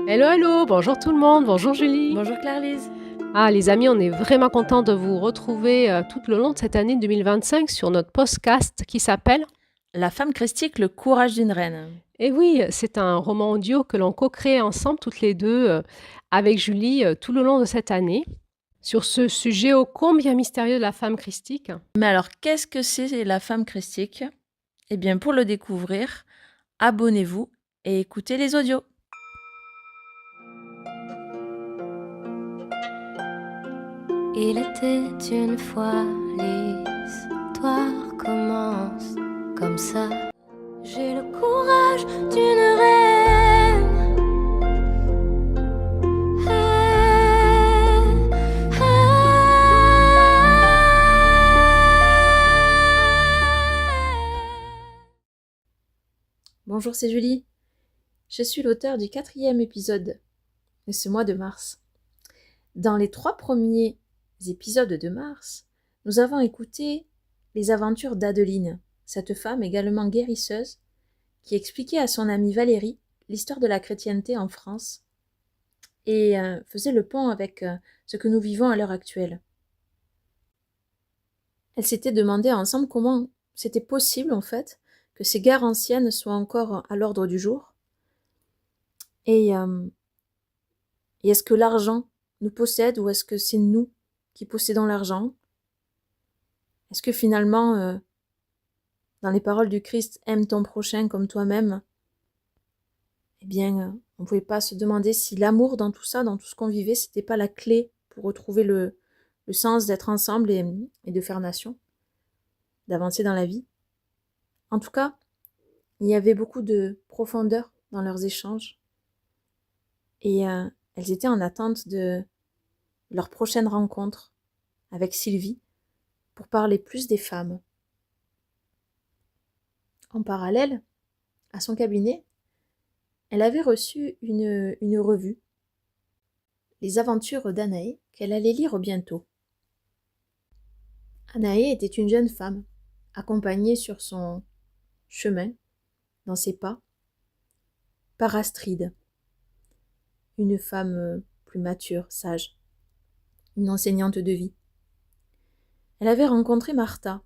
Hello, hello, bonjour tout le monde, bonjour Julie. Bonjour Claire-Lise. Ah les amis, on est vraiment content de vous retrouver tout le long de cette année 2025 sur notre podcast qui s'appelle La femme christique, le courage d'une reine. Et oui, c'est un roman audio que l'on co-crée ensemble toutes les deux avec Julie tout le long de cette année sur ce sujet ô combien mystérieux de la femme christique. Mais alors, qu'est-ce que c'est la femme christique? Eh bien, pour le découvrir, abonnez-vous et écoutez les audios. Il était une fois, l'histoire commence comme ça. J'ai le courage d'une reine. Bonjour, c'est Julie. Je suis l'auteur du 4e épisode de ce mois de mars. Dans les 3 premiers épisodes de mars, nous avons écouté les aventures d'Adeline, cette femme également guérisseuse, qui expliquait à son amie Valérie l'histoire de la chrétienté en France et faisait le pont avec ce que nous vivons à l'heure actuelle. Elles s'étaient demandé ensemble comment c'était possible en fait que ces guerres anciennes soient encore à l'ordre du jour et est-ce que l'argent nous possède ou est-ce que c'est nous qui possédons l'argent? Est-ce que finalement, dans les paroles du Christ, aime ton prochain comme toi-même, eh bien, on ne pouvait pas se demander si l'amour dans tout ça, dans tout ce qu'on vivait, c'était pas la clé pour retrouver le sens d'être ensemble et de faire nation, d'avancer dans la vie. En tout cas, il y avait beaucoup de profondeur dans leurs échanges et elles étaient en attente de leur prochaine rencontre avec Sylvie pour parler plus des femmes. En parallèle, à son cabinet, elle avait reçu une revue, Les aventures d'Anaé, qu'elle allait lire bientôt. Anaé était une jeune femme, accompagnée sur son chemin, dans ses pas, par Astride, une femme plus mature, sage, une enseignante de vie. Elle avait rencontré Martha,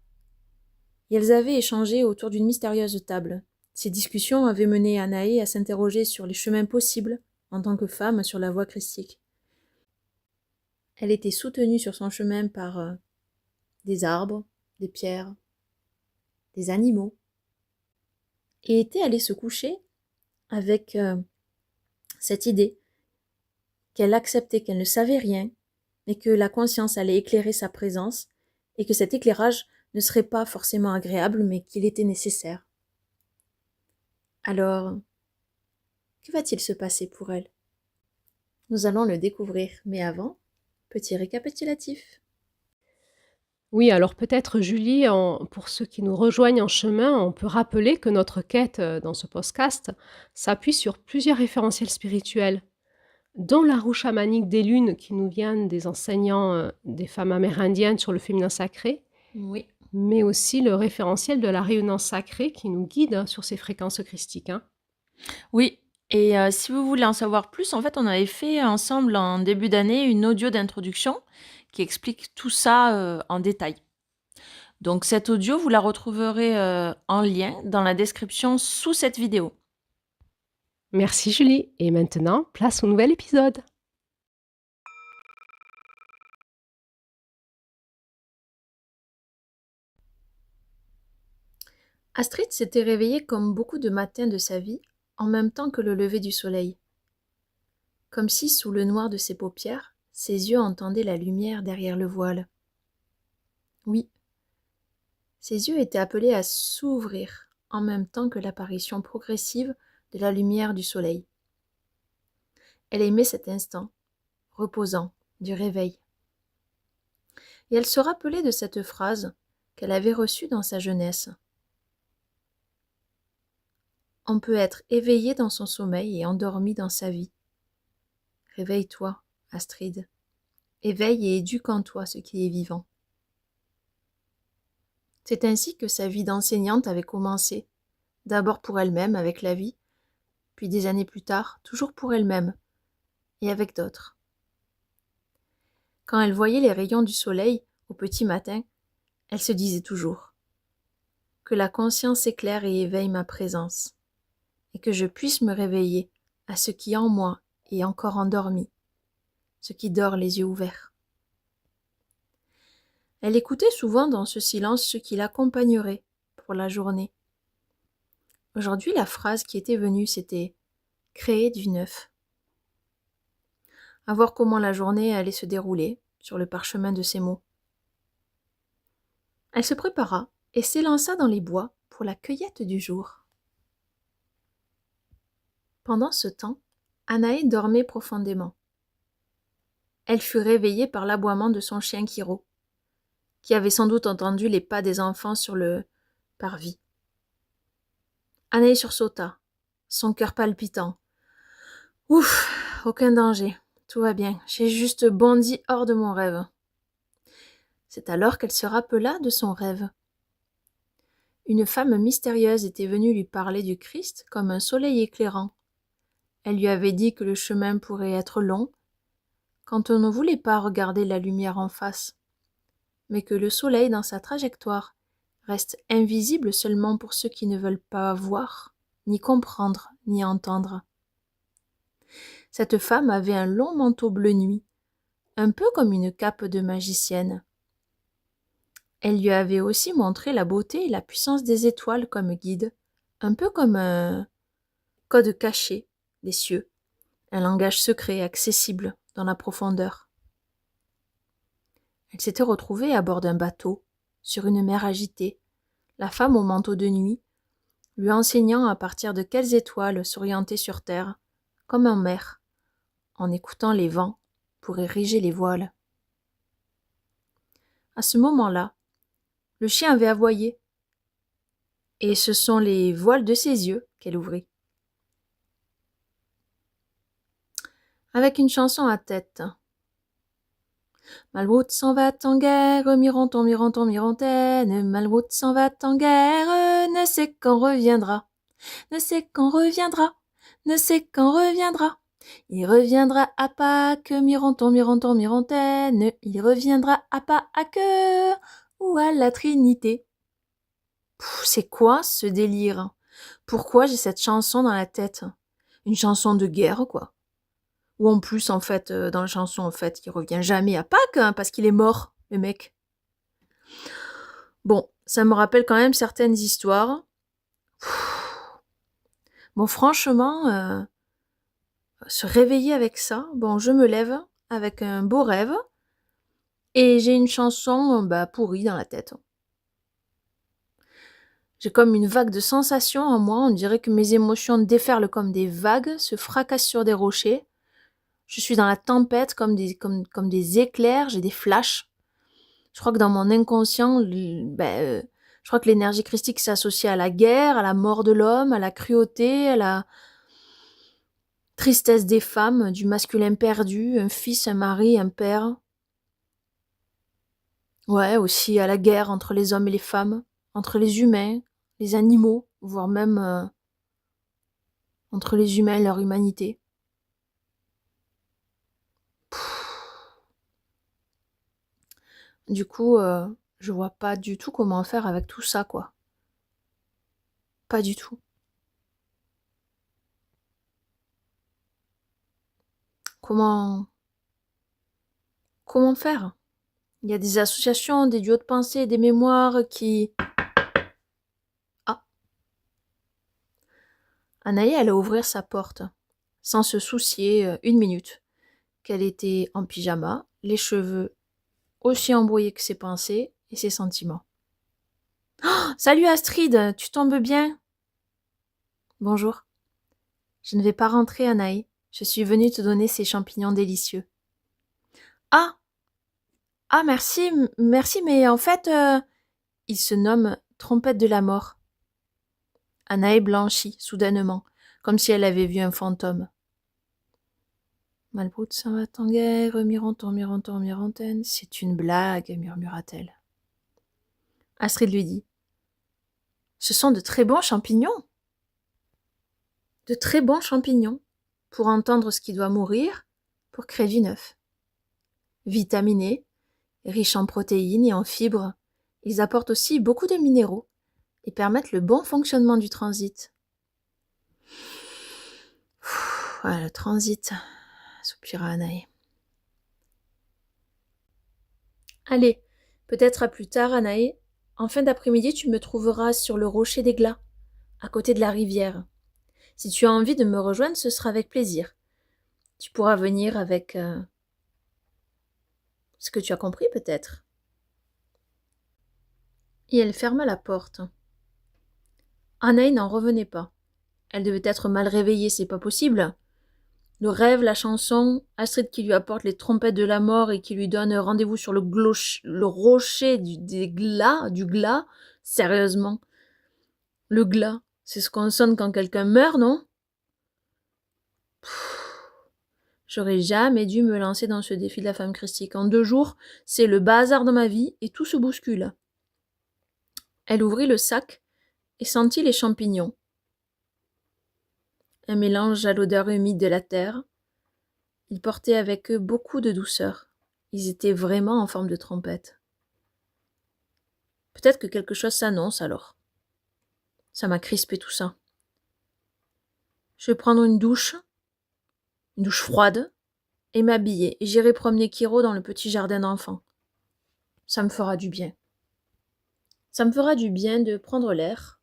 et elles avaient échangé autour d'une mystérieuse table. Ces discussions avaient mené Anaé à s'interroger sur les chemins possibles en tant que femme sur la voie christique. Elle était soutenue sur son chemin par des arbres, des pierres, des animaux, et était allée se coucher avec cette idée qu'elle acceptait qu'elle ne savait rien, mais que la conscience allait éclairer sa présence, et que cet éclairage ne serait pas forcément agréable, mais qu'il était nécessaire. Alors, que va-t-il se passer pour elle? Nous allons le découvrir, mais avant, petit récapitulatif. Oui, alors peut-être Julie, pour ceux qui nous rejoignent en chemin, on peut rappeler que notre quête dans ce podcast s'appuie sur plusieurs référentiels spirituels, dont la roue chamanique des lunes qui nous viennent des enseignants des femmes amérindiennes sur le féminin sacré, Oui. mais aussi le référentiel de la rayonnance sacrée qui nous guide sur ces fréquences christiques. Oui, et si vous voulez en savoir plus, en fait, on avait fait ensemble en début d'année une audio d'introduction qui explique tout ça en détail. Donc cette audio, vous la retrouverez en lien dans la description sous cette vidéo. Merci Julie. Et maintenant, place au nouvel épisode. Astrid s'était réveillée comme beaucoup de matins de sa vie, en même temps que le lever du soleil. Comme si, sous le noir de ses paupières, ses yeux entendaient la lumière derrière le voile. Oui, ses yeux étaient appelés à s'ouvrir en même temps que l'apparition progressive de la lumière du soleil. Elle aimait cet instant, reposant, du réveil. Et elle se rappelait de cette phrase qu'elle avait reçue dans sa jeunesse. On peut être éveillé dans son sommeil et endormi dans sa vie. Réveille-toi, Astrid. Éveille et éduque en toi ce qui est vivant. C'est ainsi que sa vie d'enseignante avait commencé, d'abord pour elle-même avec la vie, puis des années plus tard, toujours pour elle-même, et avec d'autres. Quand elle voyait les rayons du soleil au petit matin, elle se disait toujours « Que la conscience éclaire et éveille ma présence, et que je puisse me réveiller à ce qui en moi est encore endormi, ce qui dort les yeux ouverts. » Elle écoutait souvent dans ce silence ce qui l'accompagnerait pour la journée. Aujourd'hui, la phrase qui était venue, c'était « créer du neuf ». À voir comment la journée allait se dérouler sur le parchemin de ces mots. Elle se prépara et s'élança dans les bois pour la cueillette du jour. Pendant ce temps, Anaë dormait profondément. Elle fut réveillée par l'aboiement de son chien Kiro, qui avait sans doute entendu les pas des enfants sur le parvis. Anaë sursauta, son cœur palpitant. « Ouf, aucun danger, tout va bien, j'ai juste bondi hors de mon rêve. » C'est alors qu'elle se rappela de son rêve. Une femme mystérieuse était venue lui parler du Christ comme un soleil éclairant. Elle lui avait dit que le chemin pourrait être long, quand on ne voulait pas regarder la lumière en face, mais que le soleil dans sa trajectoire reste invisible seulement pour ceux qui ne veulent pas voir, ni comprendre, ni entendre. Cette femme avait un long manteau bleu nuit, un peu comme une cape de magicienne. Elle lui avait aussi montré la beauté et la puissance des étoiles comme guide, un peu comme un code caché des cieux, un langage secret accessible dans la profondeur. Elle s'était retrouvée à bord d'un bateau, sur une mer agitée, la femme au manteau de nuit, lui enseignant à partir de quelles étoiles s'orienter sur terre, comme en mer, en écoutant les vents pour ériger les voiles. À ce moment-là, le chien avait aboyé, et ce sont les voiles de ses yeux qu'elle ouvrit. Avec une chanson à tête. Malbroute s'en va en guerre, mironton, mironton, mirontaine, Malbroute s'en va en guerre, ne sait quand reviendra, ne sait quand reviendra, ne sait quand reviendra. Il reviendra à Pâques, mironton, mironton, mirontaine, il reviendra à Pâques ou à la Trinité. C'est quoi ce délire? Pourquoi j'ai cette chanson dans la tête? Une chanson de guerre, quoi. Ou en plus, en fait, dans la chanson, en fait, il revient jamais à Pâques, hein, parce qu'il est mort, le mec. Bon, ça me rappelle quand même certaines histoires. Bon, franchement, se réveiller avec ça, bon, je me lève avec un beau rêve, et j'ai une chanson, pourrie dans la tête. J'ai comme une vague de sensations en moi, on dirait que mes émotions déferlent comme des vagues, se fracassent sur des rochers. Je suis dans la tempête comme des éclairs, j'ai des flashs. Je crois que dans mon inconscient, je crois que l'énergie christique s'associe à la guerre, à la mort de l'homme, à la cruauté, à la tristesse des femmes, du masculin perdu, un fils, un mari, un père. Ouais, aussi à la guerre entre les hommes et les femmes, entre les humains, les animaux, voire même entre les humains et leur humanité. Du coup, je vois pas du tout comment faire avec tout ça, quoi. Pas du tout. Comment faire? Il y a des associations, des duos de pensée, des mémoires qui... Ah. Anaï allait ouvrir sa porte, sans se soucier une minute qu'elle était en pyjama, les cheveux aussi embrouillés que ses pensées et ses sentiments. Oh, salut Astrid, tu tombes bien? Bonjour. Je ne vais pas rentrer, Anaï. Je suis venue te donner ces champignons délicieux. Ah! Ah, merci, mais en fait, il se nomme Trompette de la mort. Anaï blanchit soudainement, comme si elle avait vu un fantôme. Malbroute s'en va en guerre, mironton, mironton, mirontaine. C'est une blague, murmura-t-elle. Astrid lui dit. Ce sont de très bons champignons. De très bons champignons. Pour entendre ce qui doit mourir, pour créer du neuf. Vitaminés, riches en protéines et en fibres, ils apportent aussi beaucoup de minéraux et permettent le bon fonctionnement du transit. Voilà, le transit, soupira Anaë. Allez, peut-être à plus tard, Anaë. En fin d'après-midi, tu me trouveras sur le rocher des Glas, à côté de la rivière. Si tu as envie de me rejoindre, ce sera avec plaisir. Tu pourras venir avec ce que tu as compris, peut-être. Et elle ferma la porte. Anaï n'en revenait pas. Elle devait être mal réveillée, c'est pas possible. Le rêve, la chanson, Astrid qui lui apporte les trompettes de la mort et qui lui donne rendez-vous sur le rocher du glas. Sérieusement. Le glas, c'est ce qu'on sonne quand quelqu'un meurt, non? J'aurais jamais dû me lancer dans ce défi de la femme christique. En 2 jours, c'est le bazar dans ma vie et tout se bouscule. Elle ouvrit le sac et sentit les champignons. Un mélange à l'odeur humide de la terre. Ils portaient avec eux beaucoup de douceur. Ils étaient vraiment en forme de trompette. Peut-être que quelque chose s'annonce alors. Ça m'a crispé tout ça. Je vais prendre une douche froide, et m'habiller, et j'irai promener Kiro dans le petit jardin d'enfants. Ça me fera du bien. Ça me fera du bien de prendre l'air,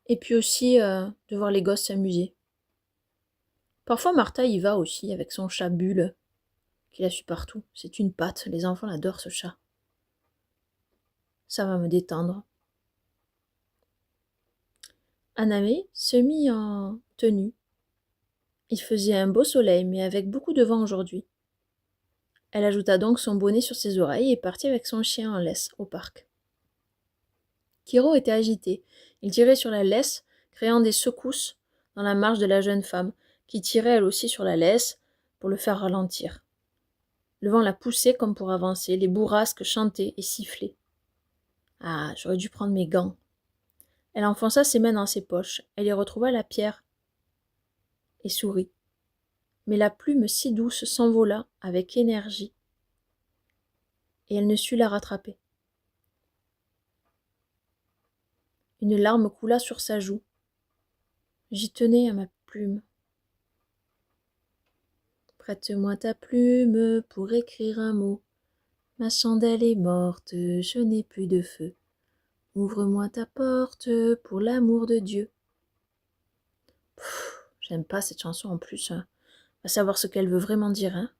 et puis aussi de voir les gosses s'amuser. Parfois Martha y va aussi avec son chat Bulle, qui la suit partout. C'est une patte, les enfants l'adorent ce chat. Ça va me détendre. Anaï se mit en tenue. Il faisait un beau soleil, mais avec beaucoup de vent aujourd'hui. Elle ajouta donc son bonnet sur ses oreilles et partit avec son chien en laisse au parc. Kiro était agité. Il tirait sur la laisse, créant des secousses dans la marche de la jeune femme, qui tirait elle aussi sur la laisse pour le faire ralentir. Le vent la poussait comme pour avancer, les bourrasques chantaient et sifflaient. Ah, j'aurais dû prendre mes gants. Elle enfonça ses mains dans ses poches, elle y retrouva la pierre et sourit. Mais la plume si douce s'envola avec énergie, et elle ne sut la rattraper. Une larme coula sur sa joue. J'y tenais à ma plume. Prête-moi ta plume pour écrire un mot. Ma chandelle est morte, je n'ai plus de feu. Ouvre-moi ta porte pour l'amour de Dieu. J'aime pas cette chanson en plus. À savoir ce qu'elle veut vraiment dire, hein.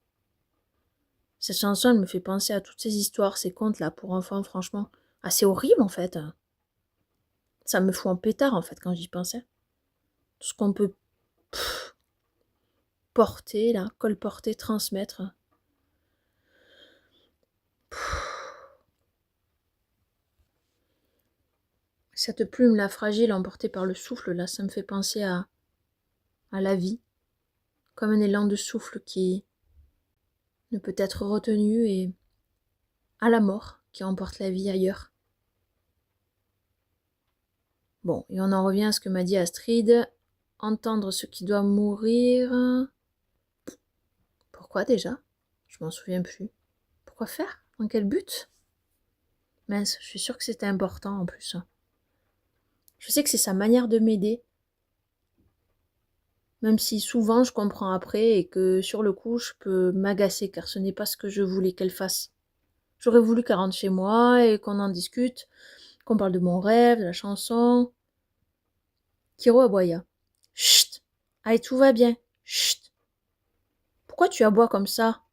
Cette chanson, elle me fait penser à toutes ces histoires, ces contes-là pour enfants, franchement. Assez horrible, en fait. Ça me fout en pétard, en fait, quand j'y pensais. Tout ce qu'on peut porter, là, colporter, transmettre. Cette plume-là, fragile, emportée par le souffle, là, ça me fait penser à la vie. Comme un élan de souffle qui ne peut être retenu et à la mort qui emporte la vie ailleurs. Bon, et on en revient à ce que m'a dit Astrid. Entendre ce qui doit mourir. Pourquoi déjà? Je m'en souviens plus. Pourquoi faire? Dans quel but? Mince, je suis sûre que c'était important en plus. Je sais que c'est sa manière de m'aider. Même si souvent je comprends après et que sur le coup je peux m'agacer car ce n'est pas ce que je voulais qu'elle fasse. J'aurais voulu qu'elle rentre chez moi et qu'on en discute, qu'on parle de mon rêve, de la chanson. Kiro aboya. Chut! Allez, tout va bien. Chut! Pourquoi tu aboies comme ça?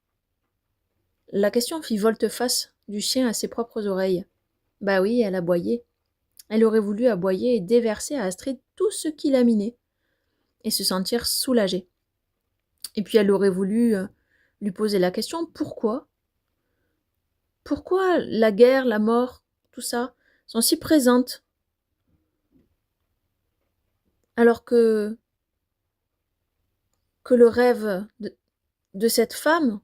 La question fit volte-face du chien à ses propres oreilles. Bah oui, elle aboyait. Elle aurait voulu aboyer et déverser à Astrid tout ce qui la minait, et se sentir soulagée. Et puis elle aurait voulu lui poser la question, pourquoi? Pourquoi la guerre, la mort, tout ça, sont si présentes? Alors que le rêve de cette femme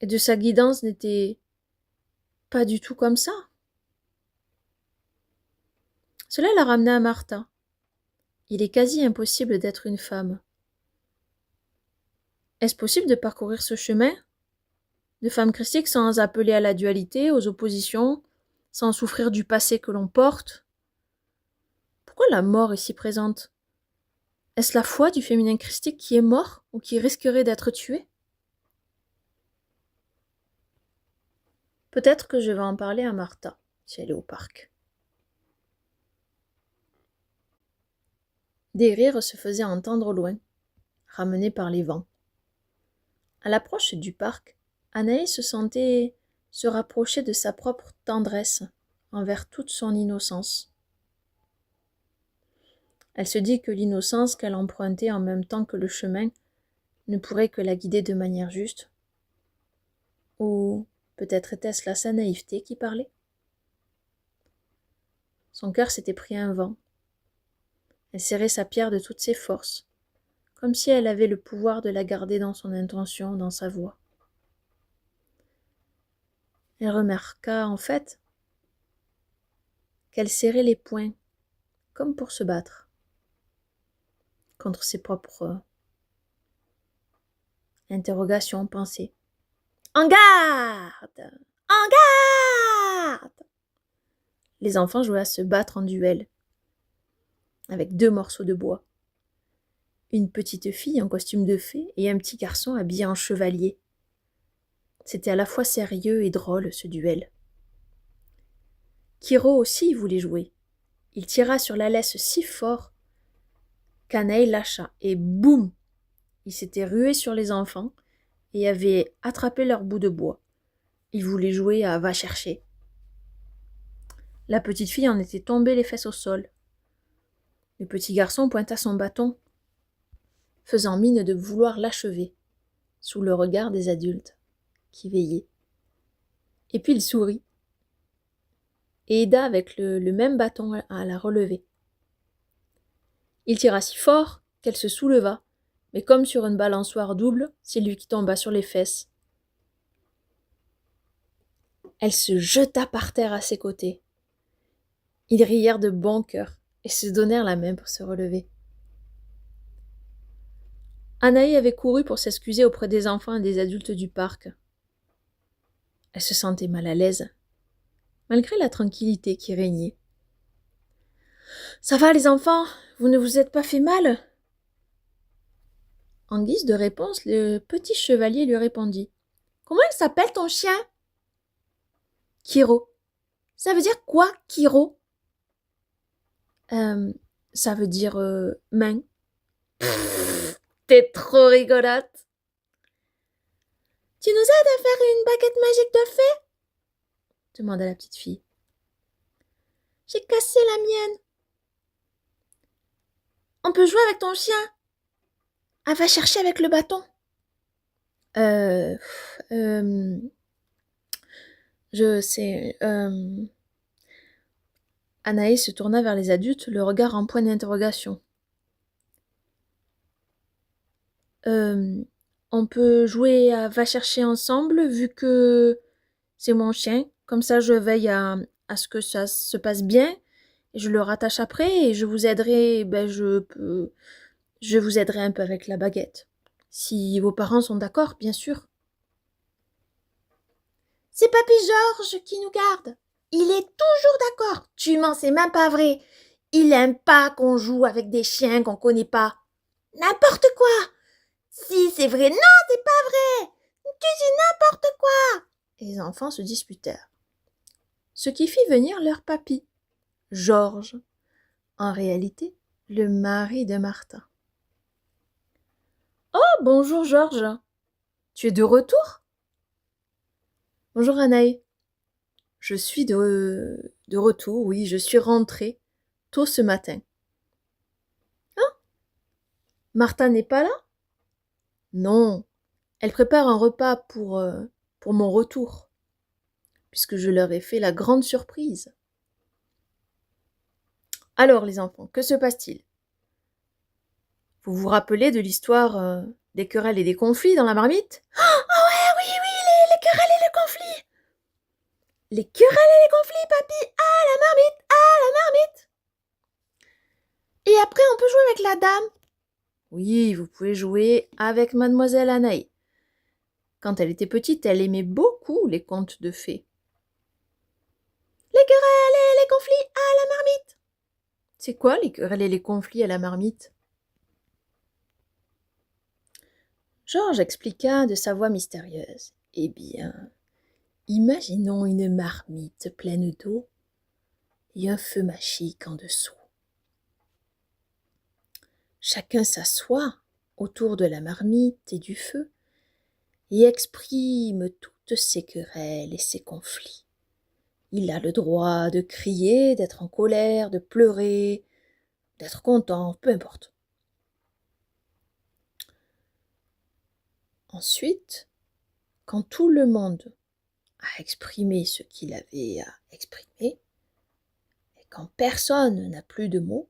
et de sa guidance n'était pas du tout comme ça. Cela la ramenait à Martha. Il est quasi impossible d'être une femme. Est-ce possible de parcourir ce chemin de femme christique sans appeler à la dualité, aux oppositions, sans souffrir du passé que l'on porte? Pourquoi la mort est si présente? Est-ce la foi du féminin christique qui est mort ou qui risquerait d'être tué? Peut-être que je vais en parler à Martha si elle est au parc. Des rires se faisaient entendre au loin, ramenés par les vents. À l'approche du parc, Anaïs se sentait se rapprocher de sa propre tendresse envers toute son innocence. Elle se dit que l'innocence qu'elle empruntait en même temps que le chemin ne pourrait que la guider de manière juste. Ou peut-être était-ce là sa naïveté qui parlait? Son cœur s'était pris un vent. Elle serrait sa pierre de toutes ses forces, comme si elle avait le pouvoir de la garder dans son intention, dans sa voix. Elle remarqua en fait qu'elle serrait les poings, comme pour se battre, contre ses propres interrogations, pensées. En garde! En garde! Les enfants jouaient à se battre en duel, avec 2 morceaux de bois. Une petite fille en costume de fée et un petit garçon habillé en chevalier. C'était à la fois sérieux et drôle, ce duel. Kiro aussi voulait jouer. Il tira sur la laisse si fort qu'Anaï lâcha, et boum! Il s'était rué sur les enfants et avait attrapé leur bout de bois. Il voulait jouer à va chercher. La petite fille en était tombée les fesses au sol. Le petit garçon pointa son bâton, faisant mine de vouloir l'achever, sous le regard des adultes qui veillaient. Et puis il sourit, et aida avec le même bâton à la relever. Il tira si fort qu'elle se souleva, mais comme sur une balançoire double, c'est lui qui tomba sur les fesses. Elle se jeta par terre à ses côtés. Ils rièrent de bon cœur et se donnèrent la main pour se relever. Anaï avait couru pour s'excuser auprès des enfants et des adultes du parc. Elle se sentait mal à l'aise, malgré la tranquillité qui régnait. « Ça va les enfants, vous ne vous êtes pas fait mal ?» En guise de réponse, le petit chevalier lui répondit. « Comment il s'appelle ton chien ?»« Kiro. »« Ça veut dire quoi, Kiro ?»« Ça veut dire main. » T'es trop rigolote. Tu nous aides à faire une baguette magique de fée? Demanda la petite fille. J'ai cassé la mienne. On peut jouer avec ton chien. Elle va chercher avec le bâton. Je sais. Anaïs se tourna vers les adultes, le regard en point d'interrogation. On peut jouer à va chercher ensemble vu que c'est mon chien. Comme ça, je veille à ce que ça se passe bien. Et je le rattache après et je vous aiderai. Je vous aiderai un peu avec la baguette. Si vos parents sont d'accord, bien sûr. C'est Papy Georges qui nous garde. Il est toujours d'accord. Tu mens, c'est même pas vrai. Il aime pas qu'on joue avec des chiens qu'on connaît pas. N'importe quoi. Si, c'est vrai. Non, c'est pas vrai. Tu dis n'importe quoi. Et les enfants se disputèrent. Ce qui fit venir leur papy, Georges, en réalité, le mari de Martha. « Oh, bonjour Georges. Tu es de retour ?»« Bonjour Anaï. Je suis de retour, oui, je suis rentrée tôt ce matin. »« Hein ? Martha n'est pas là ? » ?»« Non, elle prépare un repas pour mon retour, puisque je leur ai fait la grande surprise. » Alors les enfants, que se passe-t-il ? Vous vous rappelez de l'histoire des querelles et des conflits dans la marmite ? Oh ouais, oui, les querelles et les conflits. Les querelles et les conflits, papy. Ah, la marmite. Ah, la marmite. Et après, on peut jouer avec la dame. Oui, vous pouvez jouer avec mademoiselle Anaï. Quand elle était petite, elle aimait beaucoup les contes de fées. Les querelles et les conflits à la marmite. C'est quoi les querelles et les conflits à la marmite? Georges expliqua de sa voix mystérieuse. Eh bien, imaginons une marmite pleine d'eau et un feu magique en dessous. Chacun s'assoit autour de la marmite et du feu et exprime toutes ses querelles et ses conflits. Il a le droit de crier, d'être en colère, de pleurer, d'être content, peu importe. Ensuite, quand tout le monde a exprimé ce qu'il avait à exprimer, et quand personne n'a plus de mots,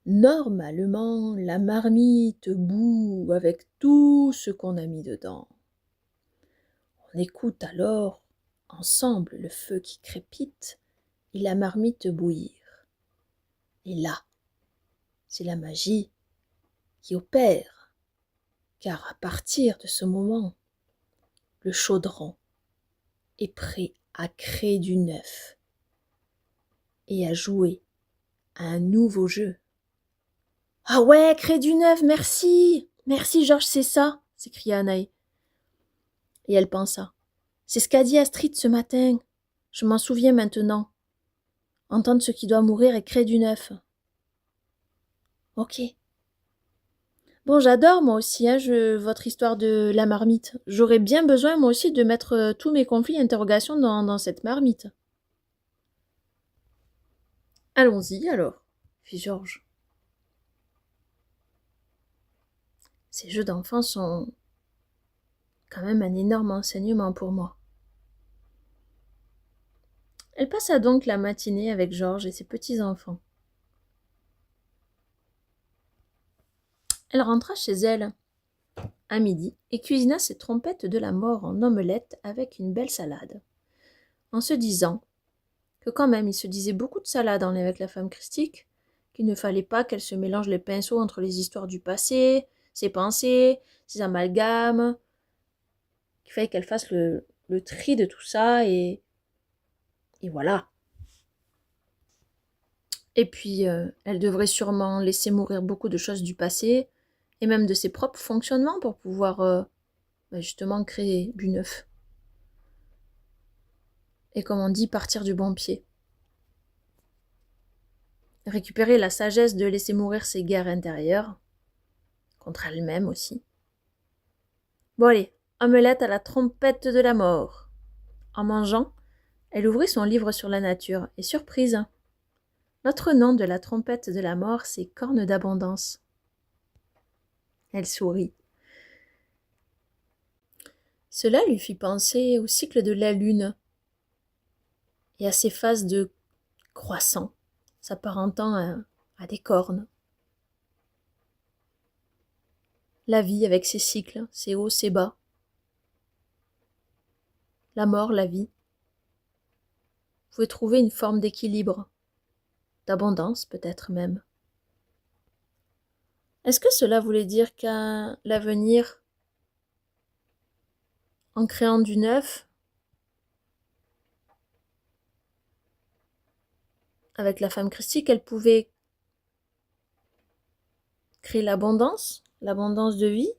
normalement, la marmite bout avec tout ce qu'on a mis dedans. On écoute alors ensemble le feu qui crépite et la marmite bouillir. Et là, c'est la magie qui opère, car à partir de ce moment, le chaudron est prêt à créer du neuf et à jouer à un nouveau jeu. Ah ouais, créer du neuf, merci! Merci Georges, c'est ça, s'écria Anaï. Et elle pensa. C'est ce qu'a dit Astrid ce matin. Je m'en souviens maintenant. Entendre ce qui doit mourir et créer du neuf. Ok. Bon, j'adore moi aussi votre histoire de la marmite. J'aurais bien besoin moi aussi de mettre tous mes conflits et interrogations dans cette marmite. Allons-y alors, fit Georges. Ces jeux d'enfants sont quand même un énorme enseignement pour moi. Elle passa donc la matinée avec Georges et ses petits-enfants. Elle rentra chez elle à midi et cuisina ses trompettes de la mort en omelette avec une belle salade, en se disant que quand même il se disait beaucoup de salade avec la femme christique, qu'il ne fallait pas qu'elle se mélange les pinceaux entre les histoires du passé, ses pensées, ses amalgames, qu'il fallait qu'elle fasse le tri de tout ça et voilà. Et puis, elle devrait sûrement laisser mourir beaucoup de choses du passé et même de ses propres fonctionnements pour pouvoir justement créer du neuf. Et comme on dit, partir du bon pied. Récupérer la sagesse de laisser mourir ses guerres intérieures, contre elle-même aussi. Bon allez, omelette à la trompette de la mort. En mangeant, elle ouvrit son livre sur la nature, et surprise, l'autre nom de la trompette de la mort, c'est corne d'abondance. Elle sourit. Cela lui fit penser au cycle de la lune et à ses phases de croissant, s'apparentant à des cornes. La vie avec ses cycles, ses hauts, ses bas. La mort, la vie. Vous pouvez trouver une forme d'équilibre, d'abondance peut-être même. Est-ce que cela voulait dire qu'à l'avenir, en créant du neuf, avec la femme christique, elle pouvait créer l'abondance de vie?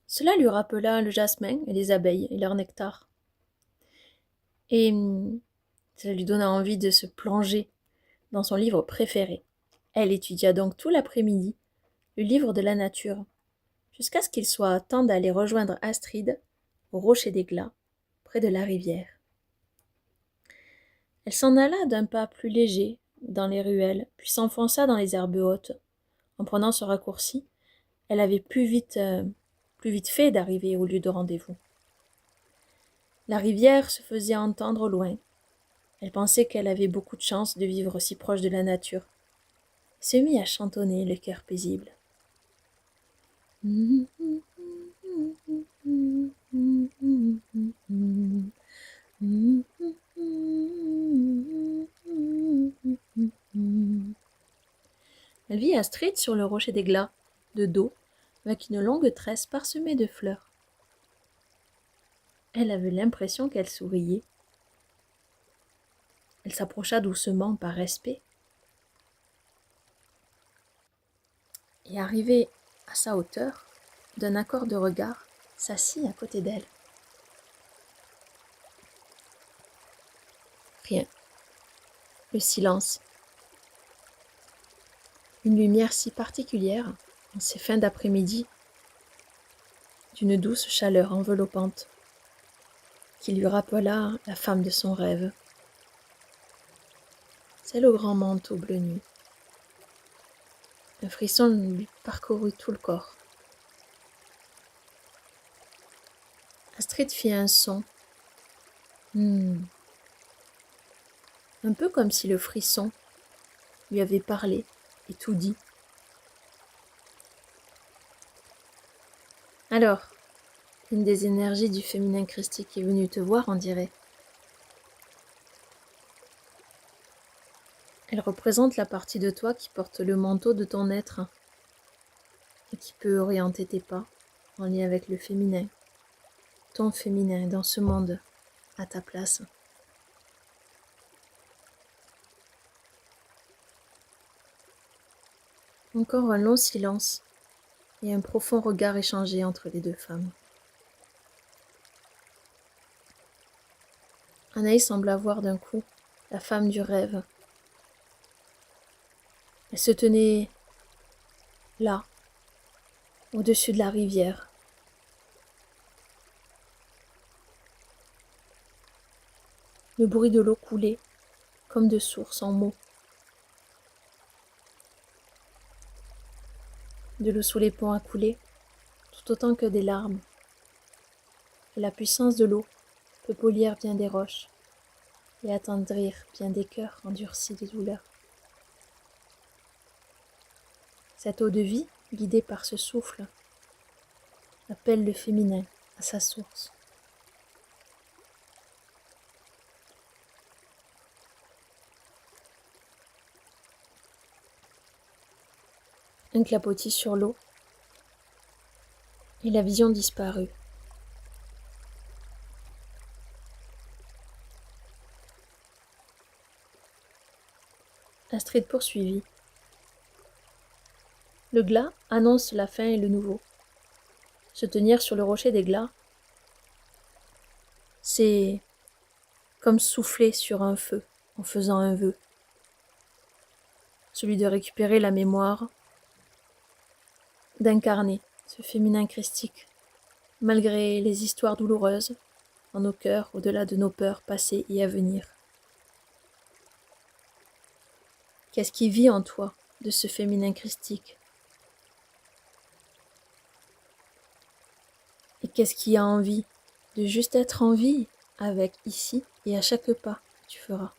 Cela lui rappela le jasmin et les abeilles et leur nectar. Et cela lui donna envie de se plonger dans son livre préféré. Elle étudia donc tout l'après-midi le livre de la nature, jusqu'à ce qu'il soit temps d'aller rejoindre Astrid au rocher des Glas, près de la rivière. Elle s'en alla d'un pas plus léger dans les ruelles, puis s'enfonça dans les herbes hautes. En prenant ce raccourci, elle avait plus vite fait d'arriver au lieu de rendez-vous. La rivière se faisait entendre au loin. Elle pensait qu'elle avait beaucoup de chance de vivre si proche de la nature. Elle se mit à chantonner, le cœur paisible. Elle vit Astrid sur le rocher d'éclat, de dos, avec une longue tresse parsemée de fleurs. Elle avait l'impression qu'elle souriait. Elle s'approcha doucement par respect. Et arrivée à sa hauteur, d'un accord de regard, s'assit à côté d'elle. Rien. Le silence. Une lumière si particulière, en ces fins d'après-midi, d'une douce chaleur enveloppante, qui lui rappela la femme de son rêve. Celle au grand manteau bleu nuit. Un frisson lui parcourut tout le corps. Astrid fit un son. Un peu comme si le frisson lui avait parlé et tout dit. Alors, une des énergies du féminin christique est venue te voir, on dirait. Elle représente la partie de toi qui porte le manteau de ton être et qui peut orienter tes pas en lien avec le féminin, ton féminin dans ce monde, à ta place. Encore un long silence et un profond regard échangé entre les deux femmes. Anaïs sembla voir d'un coup la femme du rêve. Elle se tenait là, au-dessus de la rivière. Le bruit de l'eau coulait, comme de sources en mots. De l'eau sous les ponts a coulé, tout autant que des larmes. Et la puissance de l'eau peut polir bien des roches et attendrir bien des cœurs endurcis de douleur. Cette eau de vie, guidée par ce souffle, appelle le féminin à sa source. Un clapotis sur l'eau, et la vision disparut. Astrid poursuivit. Le glas annonce la fin et le nouveau. Se tenir sur le rocher des glas, c'est comme souffler sur un feu en faisant un vœu. Celui de récupérer la mémoire, d'incarner ce féminin christique, malgré les histoires douloureuses, en nos cœurs, au-delà de nos peurs passées et à venir. Qu'est-ce qui vit en toi de ce féminin christique? Et qu'est-ce qui a envie de juste être en vie avec ici et à chaque pas que tu feras?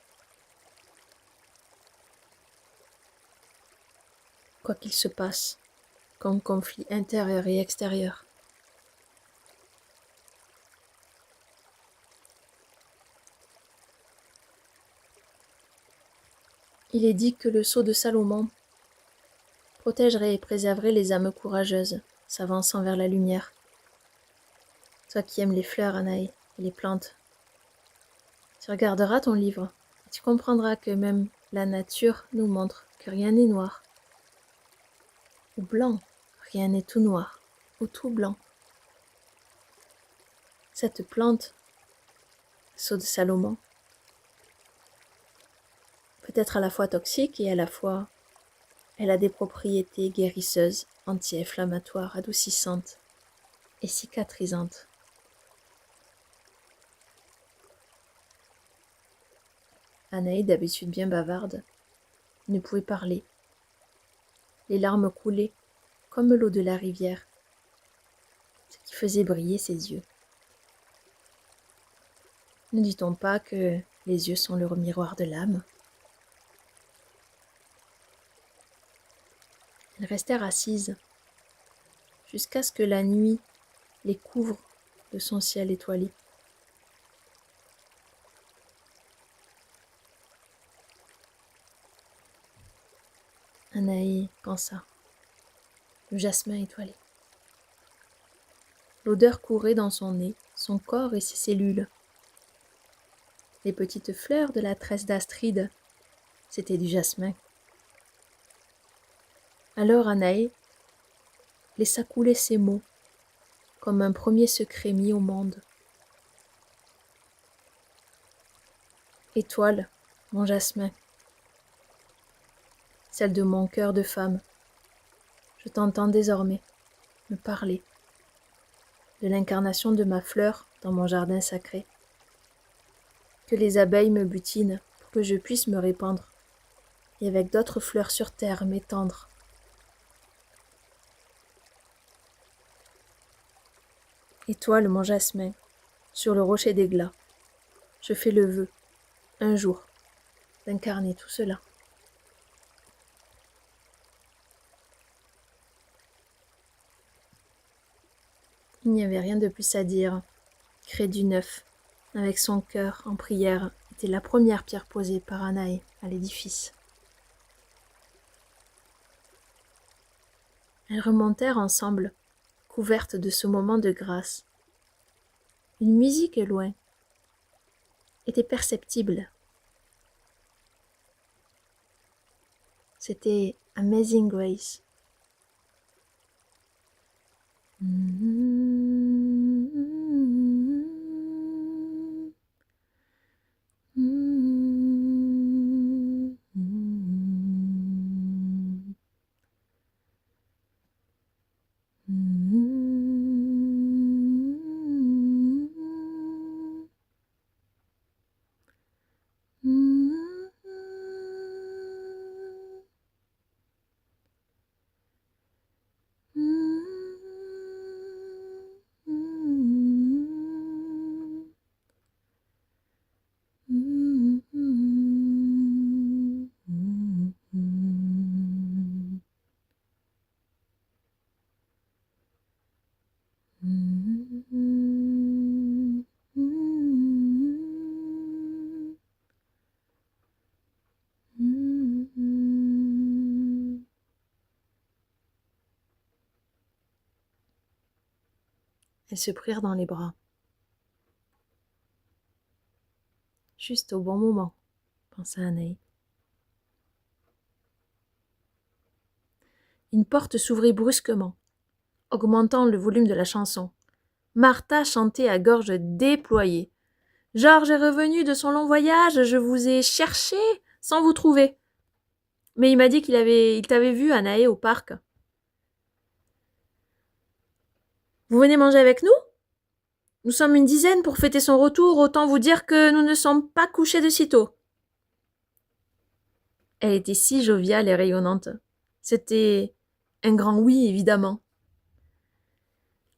Quoi qu'il se passe, comme conflit intérieur et extérieur. Il est dit que le sceau de Salomon protégerait et préserverait les âmes courageuses, s'avançant vers la lumière. Toi qui aimes les fleurs, Anaï, et les plantes, tu regarderas ton livre et tu comprendras que même la nature nous montre que rien n'est noir ou blanc, rien n'est tout noir ou tout blanc. Cette plante, sceau de Salomon, peut être à la fois toxique et à la fois elle a des propriétés guérisseuses, anti-inflammatoires, adoucissantes et cicatrisantes. Anaï, d'habitude bien bavarde, ne pouvait parler. Les larmes coulaient comme l'eau de la rivière, ce qui faisait briller ses yeux. Ne dit-on pas que les yeux sont le miroir de l'âme? Elles restèrent assises, jusqu'à ce que la nuit les couvre de son ciel étoilé. Anaï pensa. Le jasmin étoilé. L'odeur courait dans son nez, son corps et ses cellules. Les petites fleurs de la tresse d'Astrid, c'était du jasmin. Alors Anaï laissa couler ses mots, comme un premier secret mis au monde. Étoile, mon jasmin, celle de mon cœur de femme, je t'entends désormais me parler de l'incarnation de ma fleur dans mon jardin sacré. Que les abeilles me butinent pour que je puisse me répandre et avec d'autres fleurs sur terre m'étendre. Étoile, mon jasmin, sur le rocher des glas, je fais le vœu, un jour, d'incarner tout cela. Il n'y avait rien de plus à dire. Créer du neuf, avec son cœur en prière, était la première pierre posée par Anaï à l'édifice. Elles remontèrent ensemble, couvertes de ce moment de grâce. Une musique loin était perceptible. C'était Amazing Grace. Elles se prirent dans les bras. Juste au bon moment, pensa Anaï. Une porte s'ouvrit brusquement, augmentant le volume de la chanson. Martha chantait à gorge déployée. « Georges est revenu de son long voyage, je vous ai cherché sans vous trouver. Mais il m'a dit il t'avait vu, Anaï, au parc. Vous venez manger avec nous ? Nous sommes une dizaine pour fêter son retour, autant vous dire que nous ne sommes pas couchés de sitôt. » Elle était si joviale et rayonnante. C'était un grand oui, évidemment.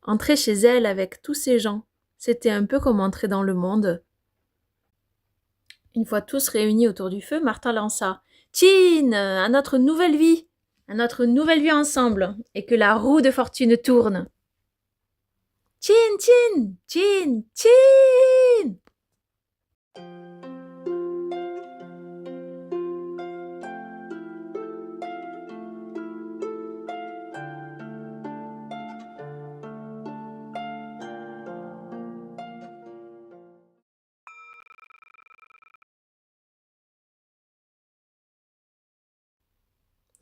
Entrer chez elle avec tous ces gens, c'était un peu comme entrer dans le monde. Une fois tous réunis autour du feu, Martha lança « Tine, à notre nouvelle vie ensemble, et que la roue de fortune tourne. » Tine, tine, tine, tine.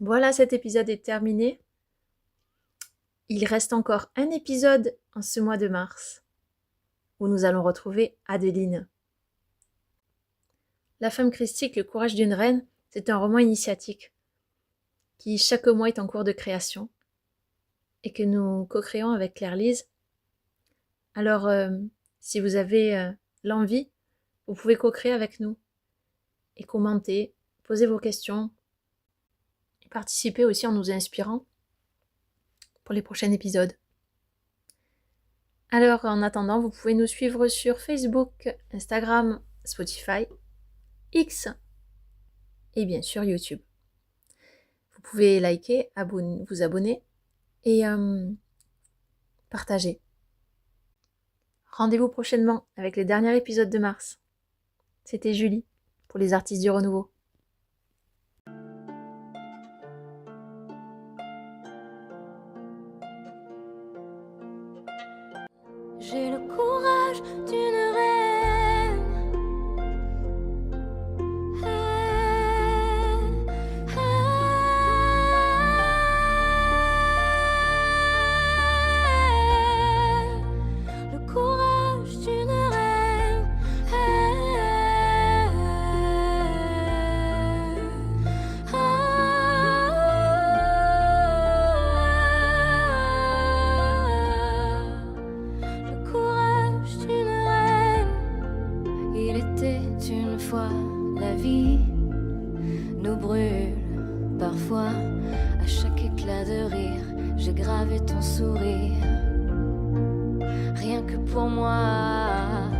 Voilà, cet épisode est terminé. Il reste encore un épisode en ce mois de mars, où nous allons retrouver Adeline. La femme christique, le courage d'une reine, c'est un roman initiatique qui chaque mois est en cours de création et que nous co-créons avec Claire-Lise. Alors, si vous avez l'envie, vous pouvez co-créer avec nous et commenter, poser vos questions et participer aussi en nous inspirant pour les prochains épisodes. Alors, en attendant, vous pouvez nous suivre sur Facebook, Instagram, Spotify, X et bien sûr YouTube. Vous pouvez liker, vous abonner et partager. Rendez-vous prochainement avec le dernier épisode de mars. C'était Julie pour les artistes du renouveau. J'ai le courage d'une reine. Le courage d'une reine. Le courage d'une reine. Il était une fois la vie nous brûle parfois. À chaque éclat de rire, j'ai gravé ton sourire. Rien que pour moi.